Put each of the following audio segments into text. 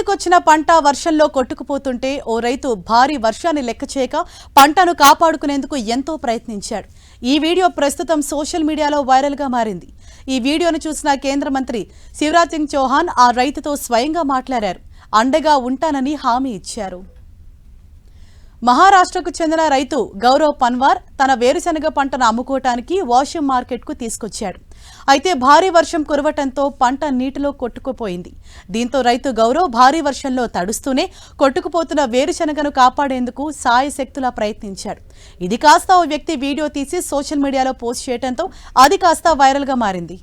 చేతికొచ్చిన పంట వర్షంలో కొట్టుకుపోతుంటే ఓ రైతు భారీ వర్షాన్ని లెక్క చేయక పంటను కాపాడుకునేందుకు ఎంతో ప్రయత్నించాడు. ఈ వీడియో ప్రస్తుతం సోషల్ మీడియాలో వైరల్ గా మారింది. ఈ వీడియోను చూసిన కేంద్ర మంత్రి శివరాజ్ సింగ్ చౌహాన్ ఆ రైతుతో స్వయంగా మాట్లాడారు. అండగా ఉంటానని హామీ ఇచ్చారు. మహారాష్ట్రకు చెందిన రైతు గౌరవ్ పన్వార్ తన వేరుశనగ పంటను అమ్ముకోవటానికి వాషింగ్ మార్కెట్కు తీసుకొచ్చాడు. అయితే భారీ వర్షం కురవటంతో పంట నీటిలో కొట్టుకుపోయింది. దీంతో రైతు గౌరవ్ భారీ వర్షంలో తడుస్తూనే కొట్టుకుపోతున్న వేరుశనగను కాపాడేందుకు సాయశక్తులా ప్రయత్నించాడు. ఇది కాస్త ఓ వ్యక్తి వీడియో తీసి సోషల్ మీడియాలో పోస్ట్ చేయడంతో అది కాస్త వైరల్ గా మారింది.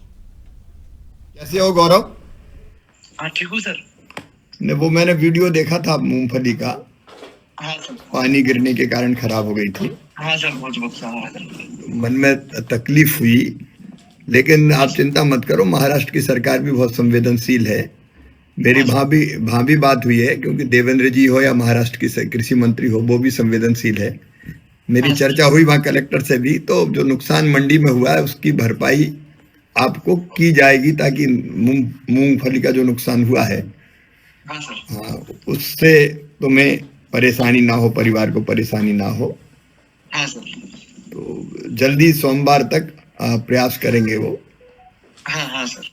वो मैंने वीडियो देखा था मूंगफली का। हाँ सर। पानी गिरने के कारण खराब हो गई थी। हाँ सर, बहुत मन में तकलीफ हुई, लेकिन आप चिंता मत करो, महाराष्ट्र की सरकार भी बहुत संवेदनशील है। मेरी भाभी बात हुई है, क्योंकि देवेंद्र जी हो या महाराष्ट्र की कृषि मंत्री हो, वो भी संवेदनशील है। मेरी चर्चा हुई वहाँ कलेक्टर से भी, तो जो नुकसान मंडी में हुआ है उसकी भरपाई आपको की जाएगी, ताकि मूंगफली का जो नुकसान हुआ है हाँ उससे तुम्हें परेशानी ना हो, परिवार को परेशानी ना हो। हाँ सर। तो जल्दी सोमवार तक प्रयास करेंगे वो। हाँ हाँ सर।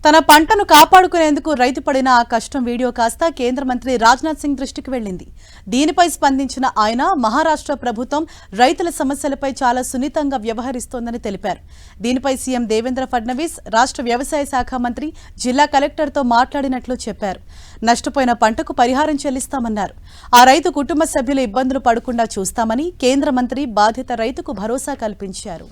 తన పంటను కాపాడుకునేందుకు రైతు పడిన ఆ కష్టం వీడియో కాస్త కేంద్ర మంత్రి రాజ్నాథ్ సింగ్ దృష్టికి వెళ్లింది. దీనిపై స్పందించిన ఆయన మహారాష్ట్ర ప్రభుత్వం రైతుల సమస్యలపై చాలా సున్నితంగా వ్యవహరిస్తోందని తెలిపారు. దీనిపై సీఎం దేవేంద్ర ఫడ్నవీస్ రాష్ట్ర వ్యవసాయ శాఖ మంత్రి జిల్లా కలెక్టర్తో మాట్లాడినట్లు చెప్పారు. నష్టపోయిన పంటకు పరిహారం చెల్లిస్తామన్నారు. ఆ రైతు కుటుంబ సభ్యులు ఇబ్బందులు పడకుండా చూస్తామని కేంద్ర మంత్రి బాధిత రైతుకు భరోసా కల్పించారు.